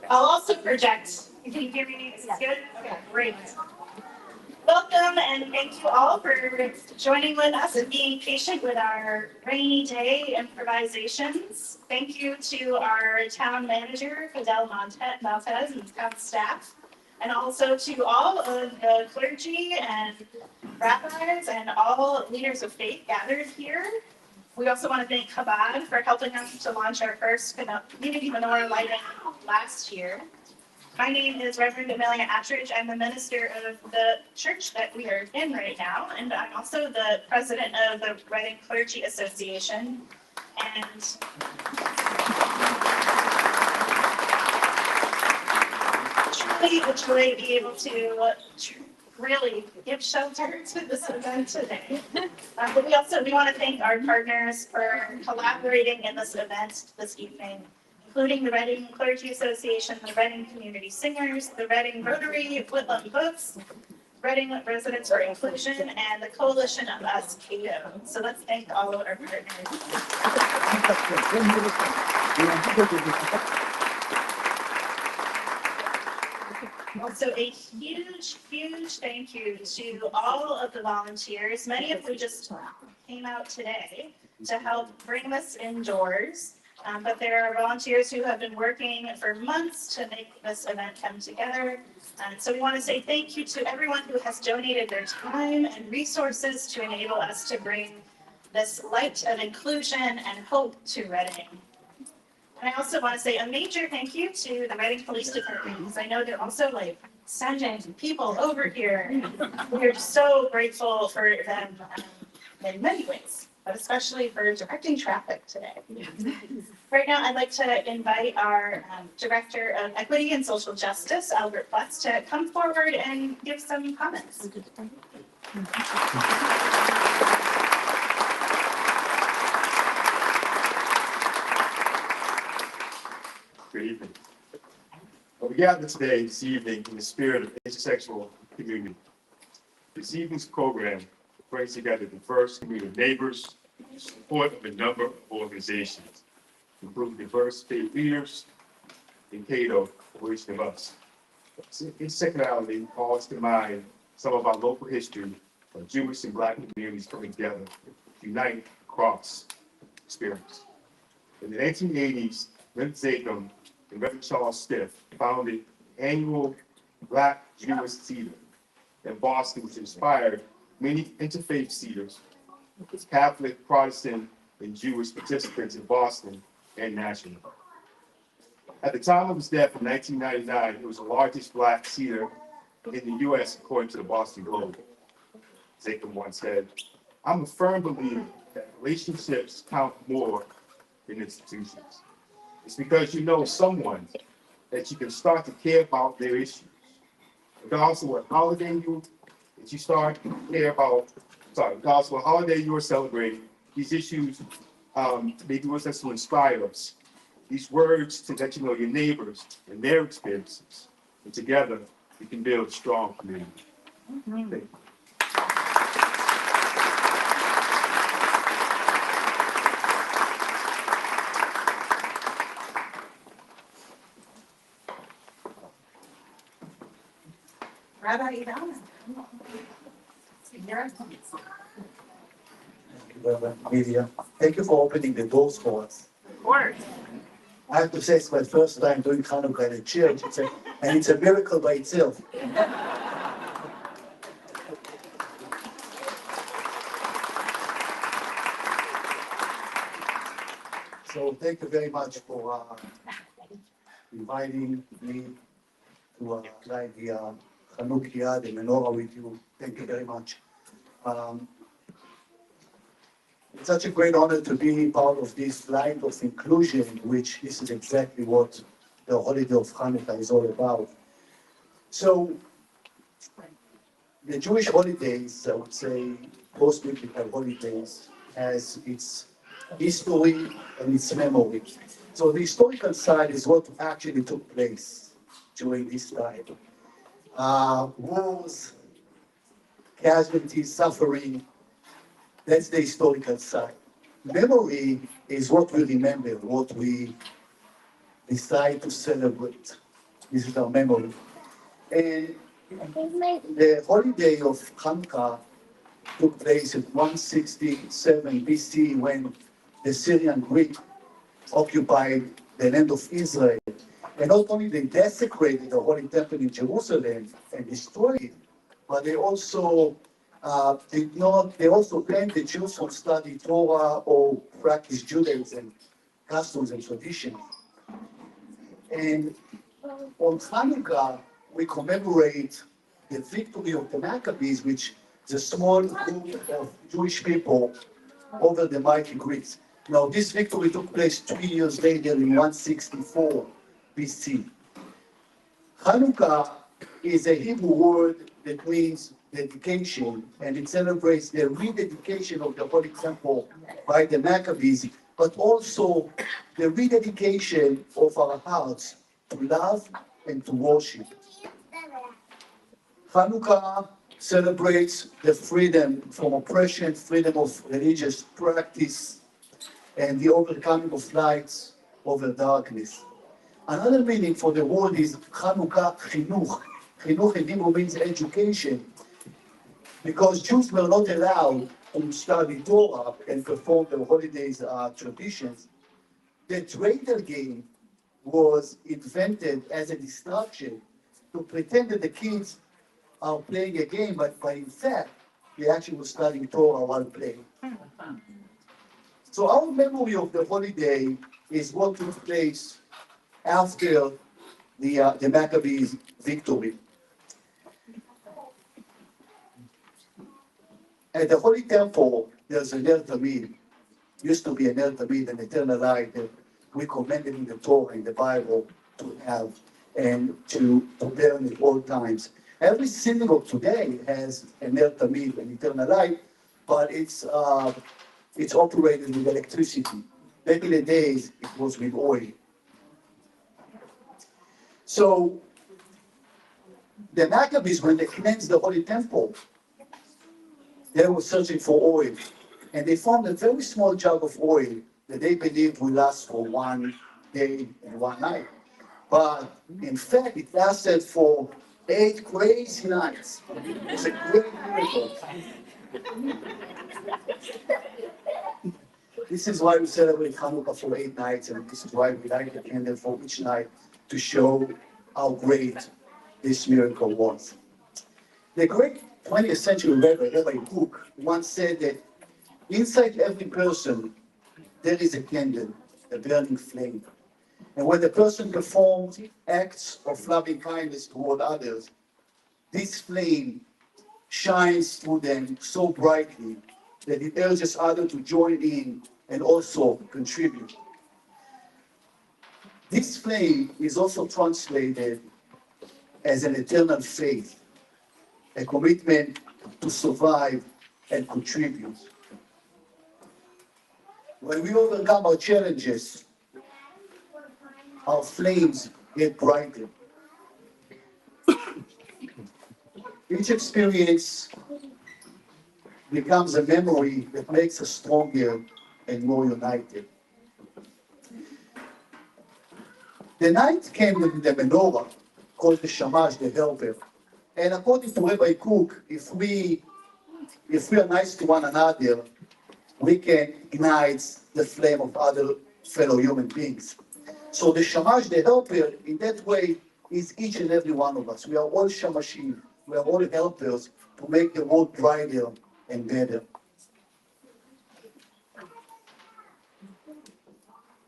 I'll also project. Can you hear me? Is this good? Okay, great. Welcome and thank you all for joining with us and being patient with our rainy day improvisations. Thank you to our town manager, Fidel Maltez, and town staff, and also to all of the clergy and rabbis and all leaders of faith gathered here. We also want to thank Chabad for helping us to launch our first community menorah lighting last year. My name is Reverend Amelia Attridge. I'm the minister of the church that we are in right now, and I'm also the president of the Reading Clergy Association. And truly would joy be able to really give shelter to this event today. But we want to thank our partners for collaborating in this event this evening, including the Reading Clergy Association, the Reading Community Singers, the Reading Rotary Woodland Books, Reading Residents for Inclusion, and the Coalition of Us Cato. So let's thank all of our partners. Also, a huge, huge thank you to all of the volunteers, many of who just came out today to help bring this indoors. But there are volunteers who have been working for months to make this event come together. And so we want to say thank you to everyone who has donated their time and resources to enable us to bring this light of inclusion and hope to Reading. And I also want to say a major thank you to the Reading Police Department, because I know they're also like sending people over here. We're so grateful for them in many ways, but especially for directing traffic today. Right now, I'd like to invite our Director of Equity and Social Justice, Albert Pletz, to come forward and give some comments. Good evening. We gather today, this evening, in the spirit of intersectional community. This evening's program brings together diverse community of neighbors in support of a number of organizations, including diverse faith leaders in Cato, Coalition of Us. Intersectionality calls to mind some of our local history of Jewish and Black communities coming together to unite across experience. In the 1980s, Lynn Zakum and Reverend Charles Stiff founded annual Black Jewish Theater in Boston, which inspired many interfaith theaters, Catholic, Protestant, and Jewish participants in Boston and nationally. At the time of his death in 1999, it was the largest Black theater in the U.S. according to the Boston Globe. Zakum once said, "I'm a firm believer that relationships count more than institutions. It's because you know someone that you can start to care about their issues. Regardless of what holiday you are celebrating, these issues maybe what's to inspire us. These words to let you know your neighbors and their experiences. And together we can build a strong community." Thank you. Rabbi Ivan. Media. Thank you for opening the doors for us. Of course. I have to say it's my first time doing Hanukkah in a church, and it's a miracle by itself. So thank you very much for inviting me to light the Hanukkah, the Menorah with you. Thank you very much. Um, it's such a great honor to be part of this light of inclusion, which this is exactly what the holiday of Hanukkah is all about. So, the Jewish holidays, I would say, post-biblical holidays, has its history and its memory. So the historical side is what actually took place during this time. Wars, casualties, suffering, that's the historical side. Memory is what we remember, what we decide to celebrate. This is our memory. And the holiday of Hanukkah took place in 167 BC when the Syrian Greek occupied the land of Israel. And not only they desecrated the Holy Temple in Jerusalem and destroyed it, but they also they also banned the Jews from studying Torah or practice Judaism, customs and traditions. And on Hanukkah, we commemorate the victory of the Maccabees, which is a small group of Jewish people over the mighty Greeks. Now, this victory took place 2 years later in 164 BC. Hanukkah is a Hebrew word that means dedication, and it celebrates the rededication of the Holy Temple by the Maccabees, but also the rededication of our hearts to love and to worship. Hanukkah celebrates the freedom from oppression, freedom of religious practice, and the overcoming of light over darkness. Another meaning for the word is Hanukkah chinuch. Chinuch in Hebrew means education, because Jews were not allowed to study Torah and perform their holidays traditions. The traitor game was invented as a distraction to pretend that the kids are playing a game, but in fact, they actually were studying Torah while playing. So our memory of the holiday is what took place after the Maccabees' victory. At the Holy Temple, there's a Ner Tamid. Used to be a Ner Tamid, an eternal light that we commanded in the Torah, in the Bible, to have and to burn at all times. Every synagogue today has a Ner Tamid, an eternal light, but it's operated with electricity. Back in the days, it was with oil. So the Maccabees, when they cleansed the Holy Temple, they were searching for oil. And they found a very small jug of oil that they believed would last for 1 day and 1 night. But in fact, it lasted for 8 crazy nights. It's a great miracle. This is why we celebrate Hanukkah for 8 nights, and this is why we light a candle for each night to show how great this miracle was. The great 20th century Rabbi Cook once said that inside every person there is a candle, a burning flame. And when the person performs acts of loving kindness toward others, this flame shines through them so brightly that it urges others to join in and also contribute. This flame is also translated as an eternal faith, a commitment to survive and contribute. When we overcome our challenges, our flames get brighter. Each experience becomes a memory that makes us stronger and more united. The ninth candle in the Menorah, called the Shamash, the helper. And according to Rabbi Cook, if we are nice to one another, we can ignite the flame of other fellow human beings. So the Shamash, the helper, in that way, is each and every one of us. We are all Shamashim. We are all helpers to make the world brighter and better.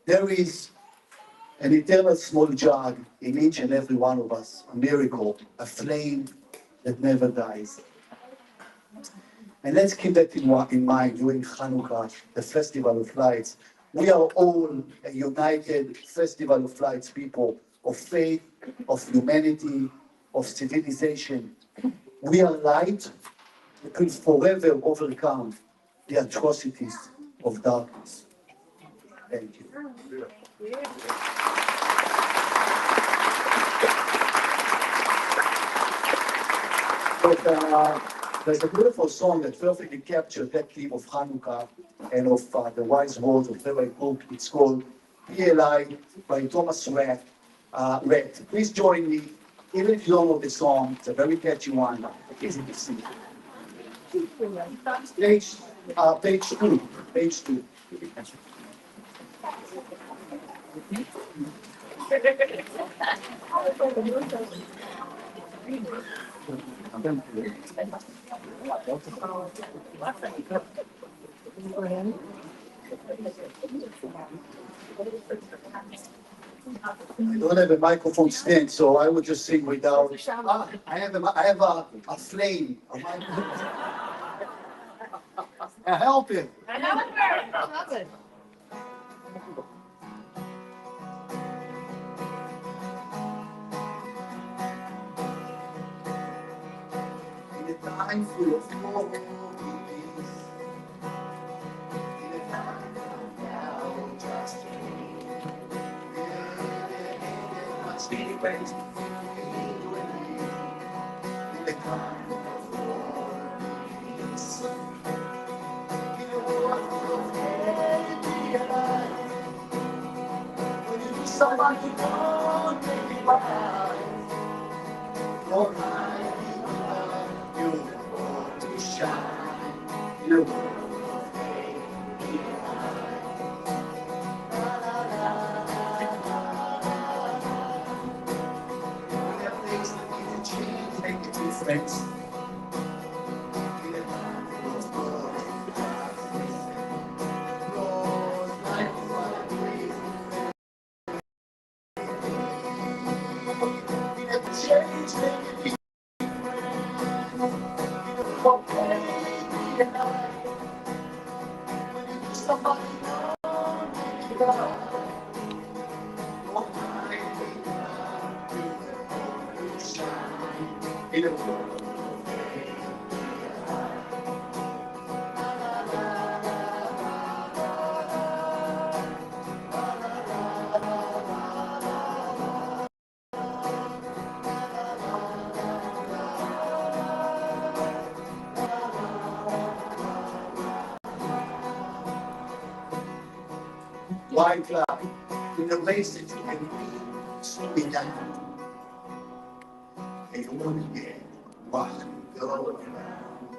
There is an eternal small jug in each and every one of us, a miracle, a flame that never dies. And let's keep that in mind during Hanukkah, the Festival of Lights. We are all a united Festival of Lights people of faith, of humanity, of civilization. We are light that will forever overcome the atrocities of darkness. Thank you. But there's a beautiful song that perfectly captures that theme of Hanukkah and of the wise words of Rabbi Cook. It's called Eli by Thomas Rhett. Please join me, even if you don't know the song. It's a very catchy one. Easy to sing. Page two. Page two. I don't have a microphone stand, so I would just sing without. I have a flame. A microphone. Help him. In a time full of glory, in a time of now, just must be praised. In the time of war, peace. In a world of hate, alive. When you do somebody wrong, make it right. Lord, I you want to shine. In a world of hate, in a place that you change, make a difference. In a time of glory, Lord, life is what I breathe. In a change, make a difference. Somebody in a world. White cloud, in a place that you can be swimming down. And you want to get walk, go around.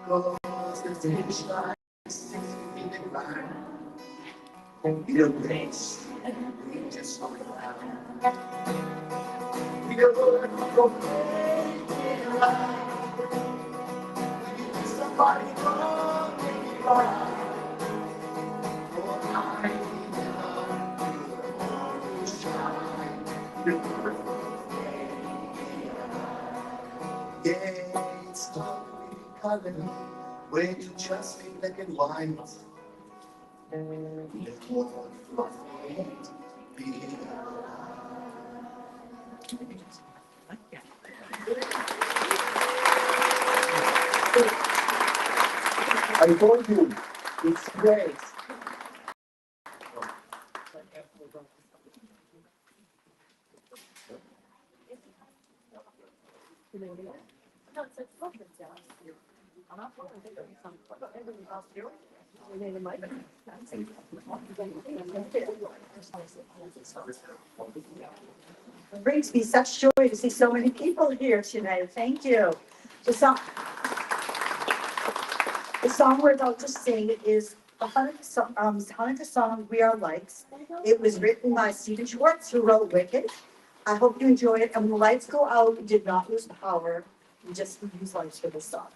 Cause the finish line is 6 feet in the ground. In a place we just slow down. We don't want to go crazy around. We need somebody to make it right. Yeah, it's totally color, when you just be black and white. Let one of it be. I told you, it's great. It brings me such joy to see so many people here tonight. Thank you. The song, the song we're about to sing is the Hanukkah song, We Are Lights. It was written by Stephen Schwartz, who wrote Wicked. I hope you enjoy it. And when the lights go out, we did not lose power. We just used lights for this song.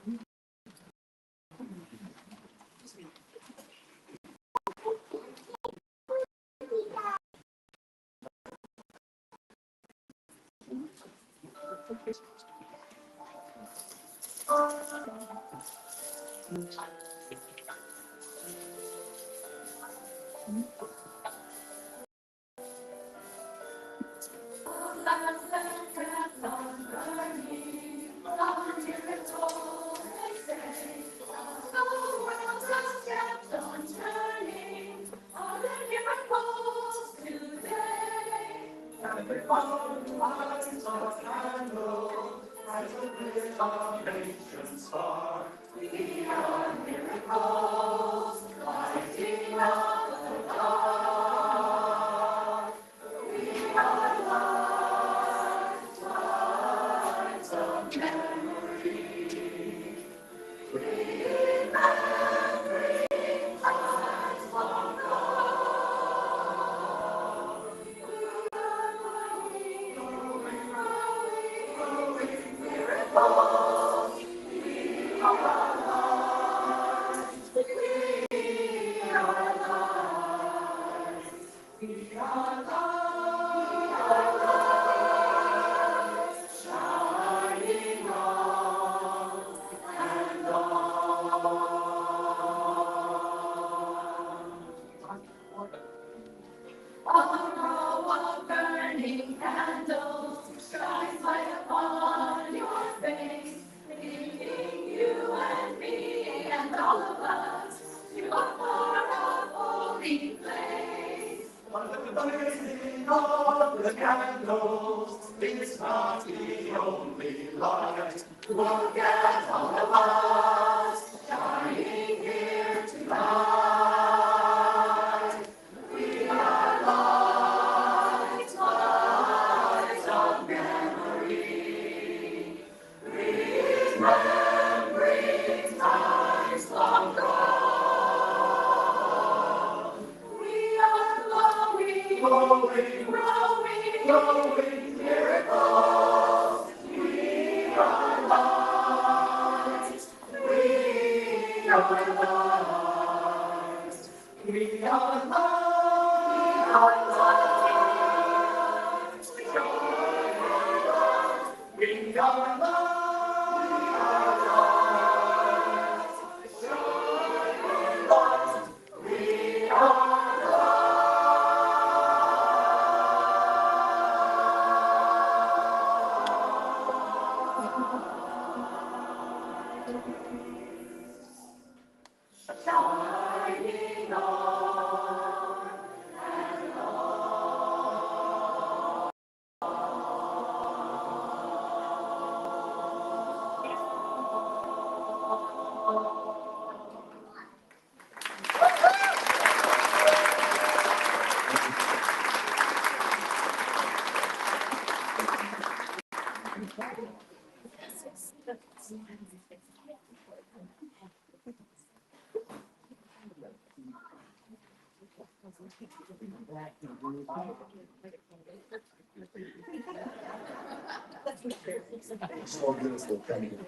So beautiful, thank you.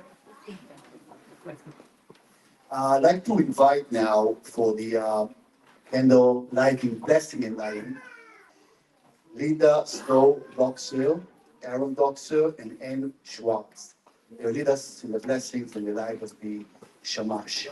I'd like to invite now for the candle lighting, blessing and lighting, Linda Snow Doxer, Aaron Doxer, and Anne Schwartz. They'll lead us in the blessings and the light of the Shamash.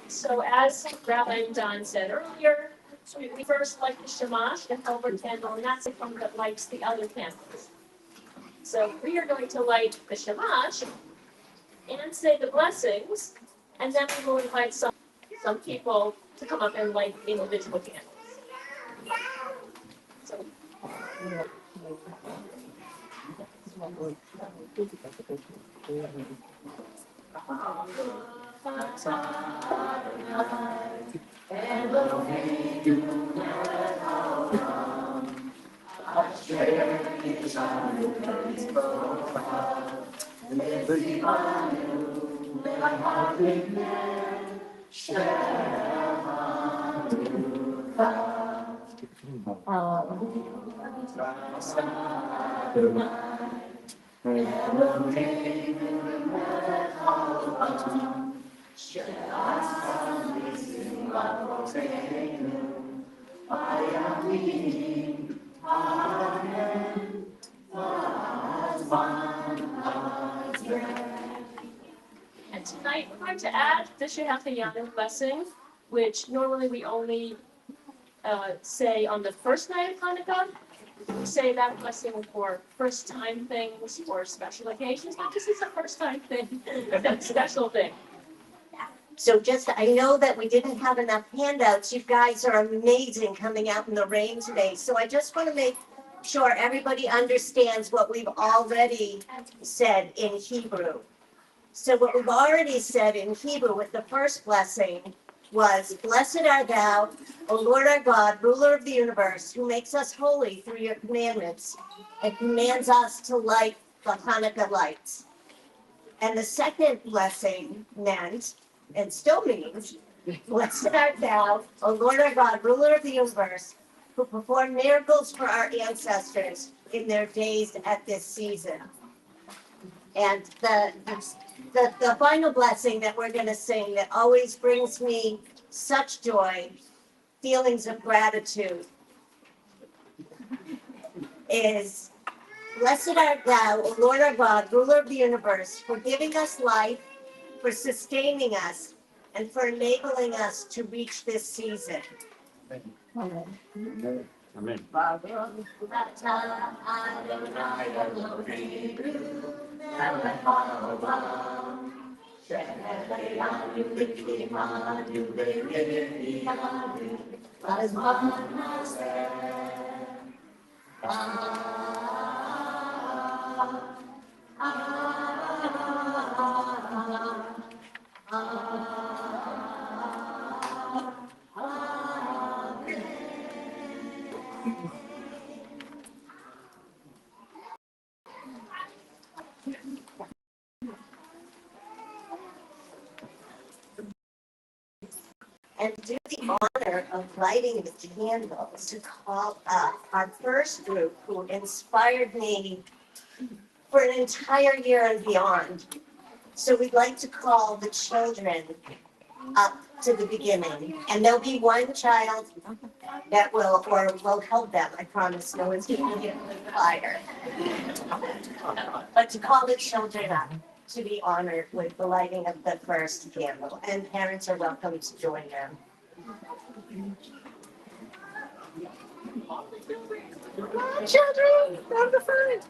So as Rabbi Don said earlier, we first light the shamash, the helper candle, and that's the one that lights the other candles. So we are going to light the shamash and say the blessings, and then we will invite some people to come up and light individual candles. So, And tonight, we're going to add the Shehachayanim blessing, which normally we only say on the first night of Hanukkah. We say that blessing for first time things or special occasions, but this is a first time thing, a special thing. So just, I know that we didn't have enough handouts. You guys are amazing coming out in the rain today. So I just want to make sure everybody understands what we've already said in Hebrew. So what we've already said in Hebrew with the first blessing was, "Blessed art thou, O Lord our God, ruler of the universe, who makes us holy through your commandments and commands us to light the Hanukkah lights." And the second blessing meant, and still means, "Blessed art thou, O Lord our God, ruler of the universe, who performed miracles for our ancestors in their days at this season." And the final blessing that we're going to sing that always brings me such joy, feelings of gratitude, is, "Blessed art thou, O Lord our God, ruler of the universe, for giving us life, for sustaining us, and for enabling us to reach this season." Amen. And do the honor of lighting the candles to call up our first group who inspired me for an entire year and beyond. So we'd like to call the children up to the beginning. And there'll be one child that will help them. I promise, no one's going to get fired. But to call the children up to be honored with the lighting of the first candle. And parents are welcome to join them. Children, have the fun.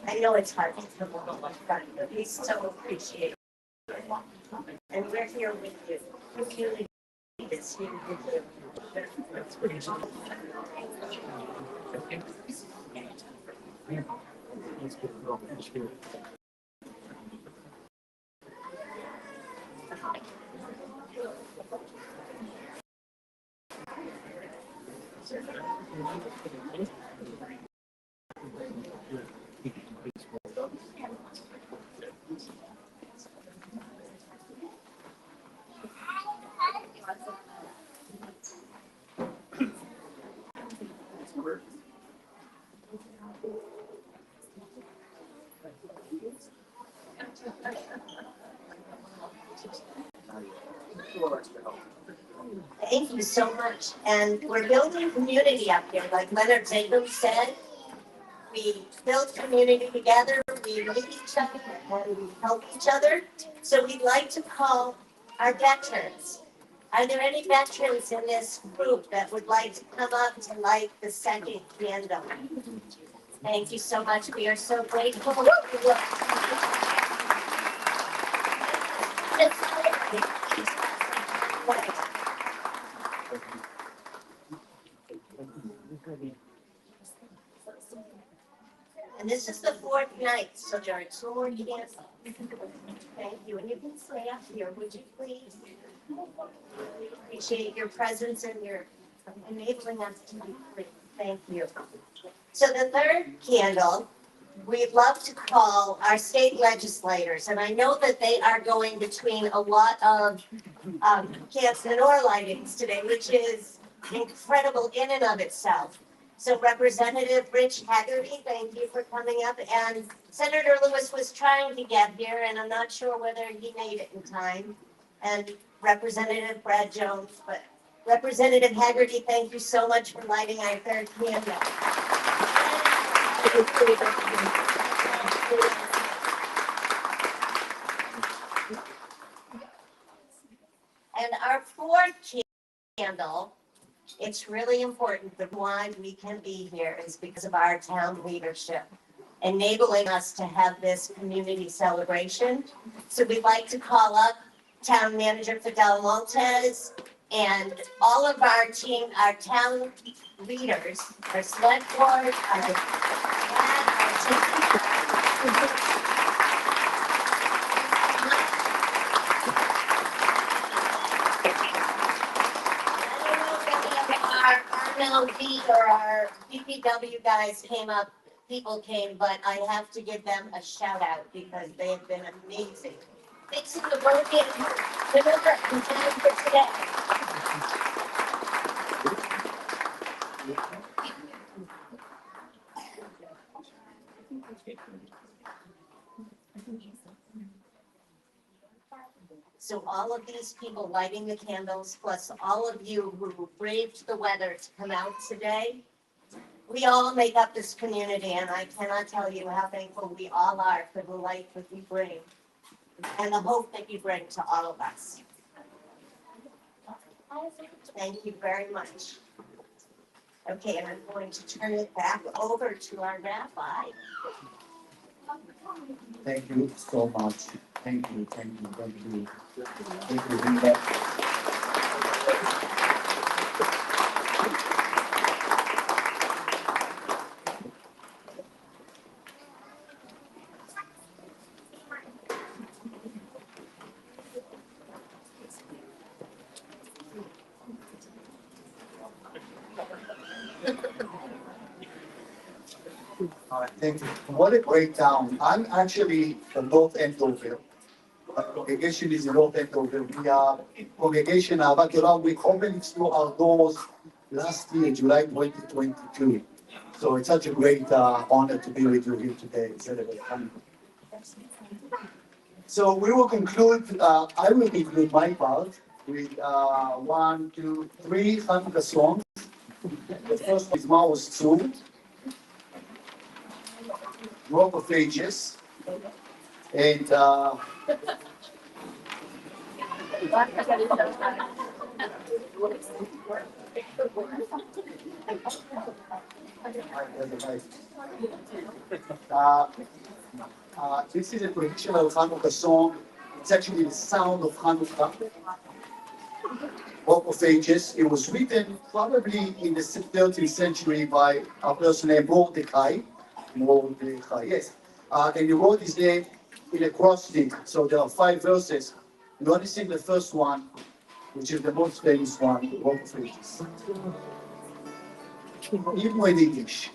I know it's hard to come along like that, but we so appreciate it. And we're here with you. We're really is here with you. Thank you so much. And we're building community up here. Like Leonard Zaidel said, we build community together, we meet each other, and we help each other. So we'd like to call our veterans. Are there any veterans in this group that would like to come up to light the second candle? Thank you so much. We are so grateful. And this is the fourth night, so there are two more candles. Thank you. And you can stay up here, would you please? We appreciate your presence and your enabling us to be free. Thank you. So the third candle we'd love to call our state legislators, and I know that they are going between a lot of Camp Menorah lightings today, which is incredible in and of itself. So Representative Rich Haggerty, thank you for coming up. And Senator Lewis was trying to get here, and I'm not sure whether he made it in time. And Representative Brad Jones, but Representative Haggerty, thank you so much for lighting our third candle. And our fourth candle, it's really important. The why we can be here is because of our town leadership, enabling us to have this community celebration. So we'd like to call up Town Manager Fidel Maltez and all of our team, our town leaders, our select board, our MLB or our DPW guys came up, people came, but I have to give them a shout out because they have been amazing. Fixing the road in Menorah in time for today. So all of these people lighting the candles, plus all of you who braved the weather to come out today, we all make up this community, and I cannot tell you how thankful we all are for the light that you bring and the hope that you bring to all of us. Thank you very much. Okay, and I'm going to turn it back over to our rabbi. Thank you so much. Thank you, thank you, thank you. Thank you, Rita. Thank you. What a great town. I'm actually from North Andover. My congregation is in North Andover. We are congregation Ahavat Olam. We opened our doors last year, July 2022. So it's such a great honor to be with you here today. Celebrate Hanukkah. So we will conclude, I will conclude my part with 1, 2, 3 Hanukkah songs. The first one is Mao's Tzur, Rock of Ages, and this is a traditional Hanukkah song. It's actually the sound of Hanukkah, Rock of Ages. It was written probably in the 13th century by a person named Mordecai. Mordecai, yes. And he wrote his name in a acrostic. So there are 5 verses. You only sing the first one, which is the most famous one, the Rock of Ages. Even in English.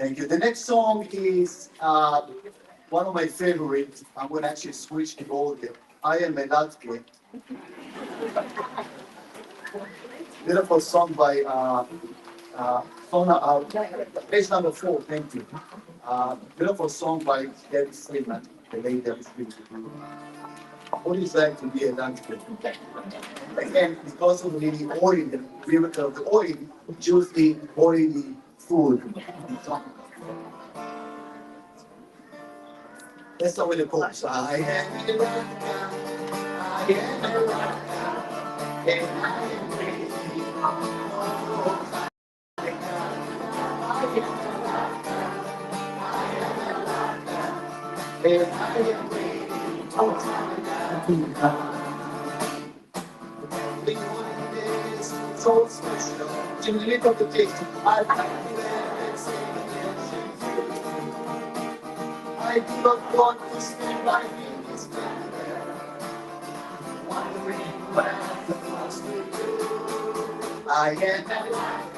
Thank you. The next song is one of my favorites. I'm going to actually switch the order. I am a Latke. Beautiful song by Sona, page number 4. Thank you. Beautiful song by David Stillman, the late David Stillman. What is like to be a Latke? Again, because of the oil, the miracle of the oil, choose the oily food. Let's start with the chorus. I am a Latke, I am a Latke, and I am crazy. So special, to live up the taste. I do not want to spend my days wondering where the past will do. I am a life,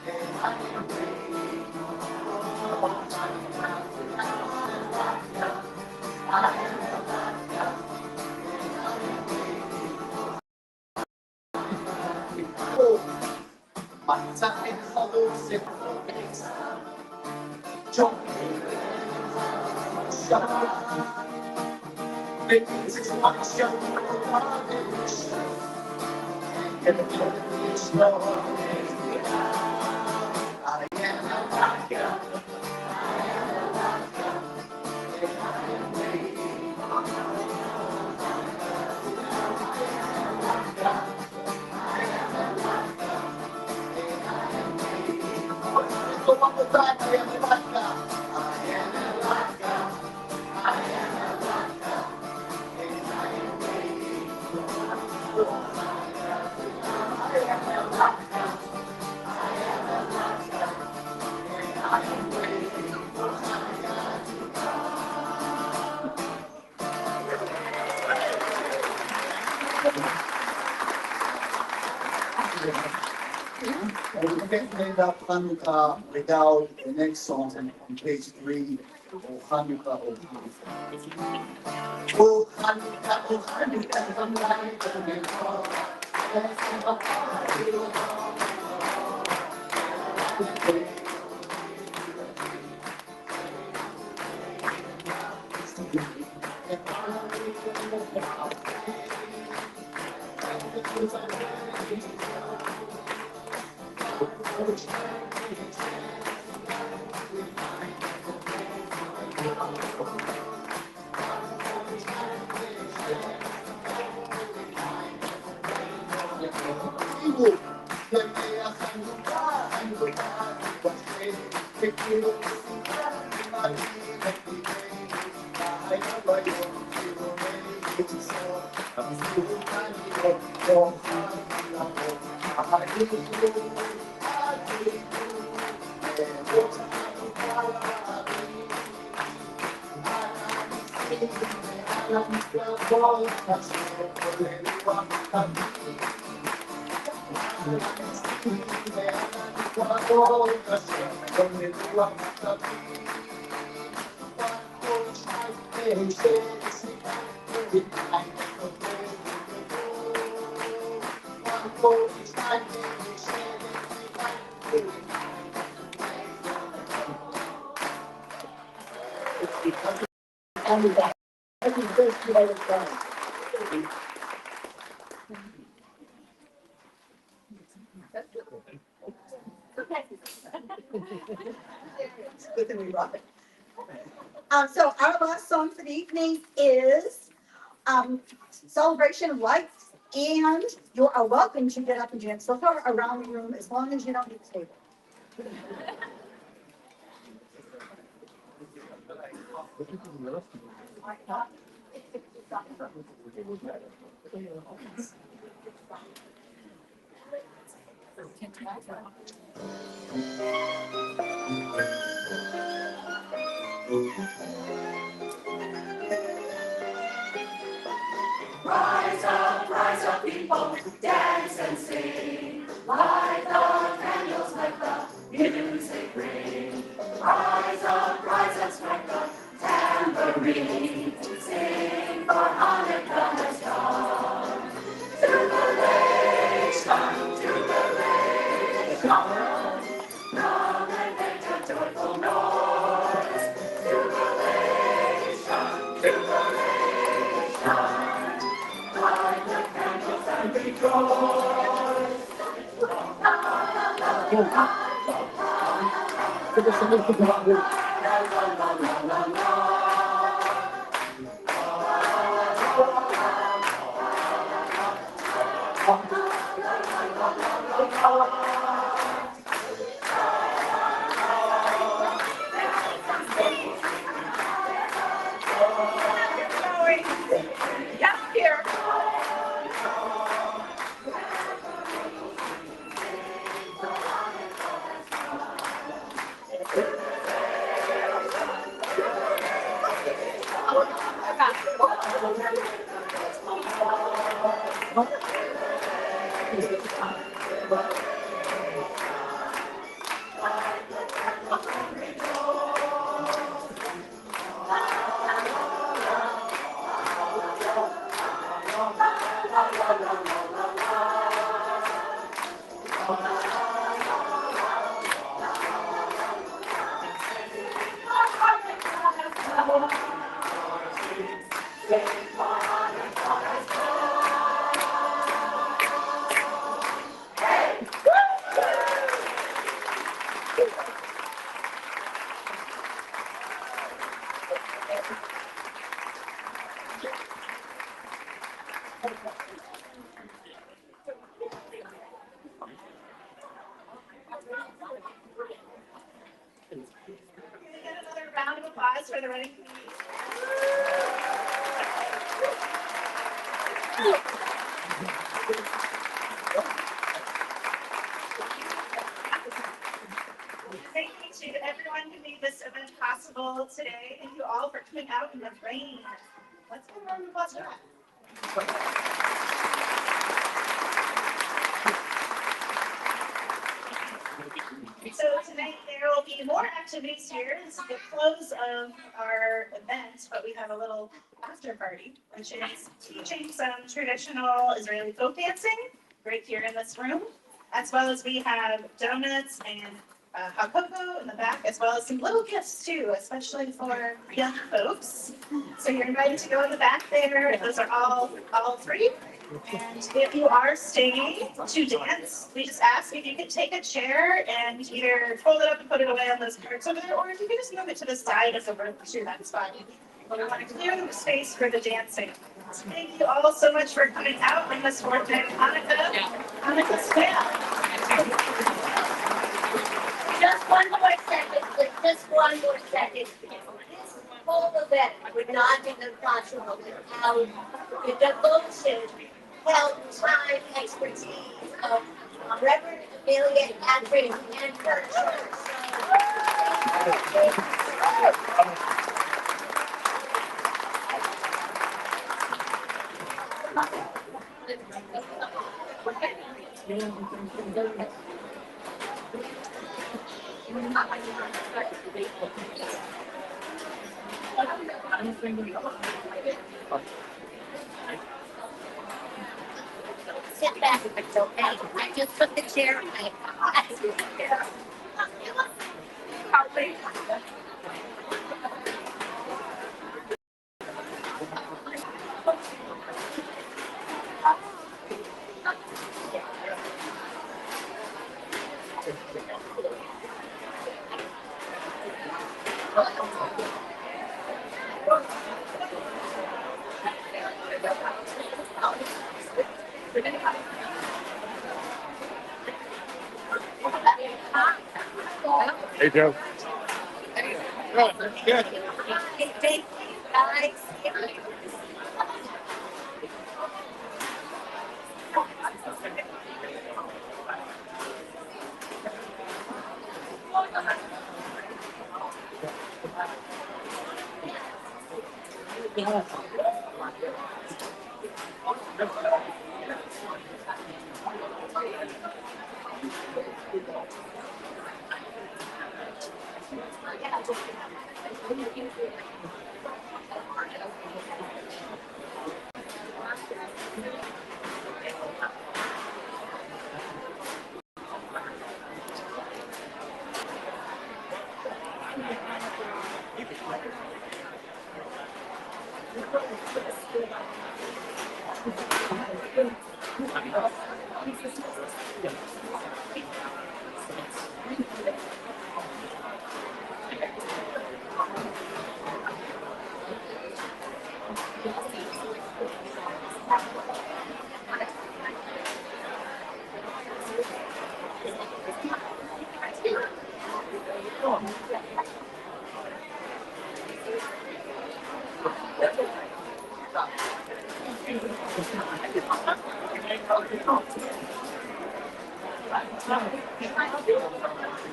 and I am waiting. My time follows it. Jump, shut. It's my show. And it's no I am a vodka. So on the back, I am a vodka. I am a vodka. I am a vodka. And I am waiting. I am a vodka. I am a vodka. And I am waiting for Hanukkah to come. And we can't end up Hanukkah without the next song on page 3 of Hanukkah of Hanukkah. Oh Hanukkah, the night of the Lord. So our last song for the evening is Celebration of Lights, and you are welcome to get up and jam so far around the room as long as you don't hit the table. Rise up, people, dance and sing. Light the candles, let the Yeah, here. Can we get another round of applause for the running community? Thank you to everyone who made this event possible today. Thank you all for coming out in the rain. Let's give a round of applause for that. So tonight there will be more activities here. This is the close of our event, but we have a little after party, which is teaching some traditional Israeli folk dancing right here in this room, as well as we have donuts and hot cocoa in the back, as well as some little gifts too, especially for young folks. So you're invited to go in the back there. Those are all free. And if you are staying to dance, we just ask if you could take a chair and either fold it up and put it away on those carts over there, or if you could just move it to the side of the room too, that's fine. But we want to clear the space for the dancing. So thank you all so much for coming out on this fourth day of Hanukkah. Hanukkah Square. Just one more second, just one more second. This whole event would not have been possible without the devotion, help, time, expertise of Reverend Amelia Catherine and her sit back, it's okay. I just put the chair on my Hey, Joe. Thank you, guys.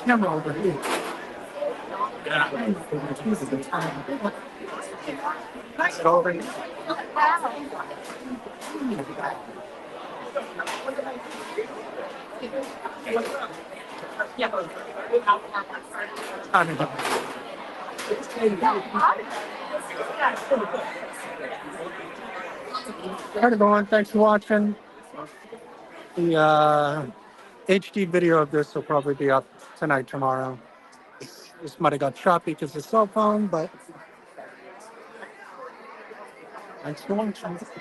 Camera over here. Nice over here. I don't know. All right, everyone. Thanks for watching. The HD video of this will probably be up tonight, tomorrow. This might have got choppy because it's a cell phone, but thanks for watching.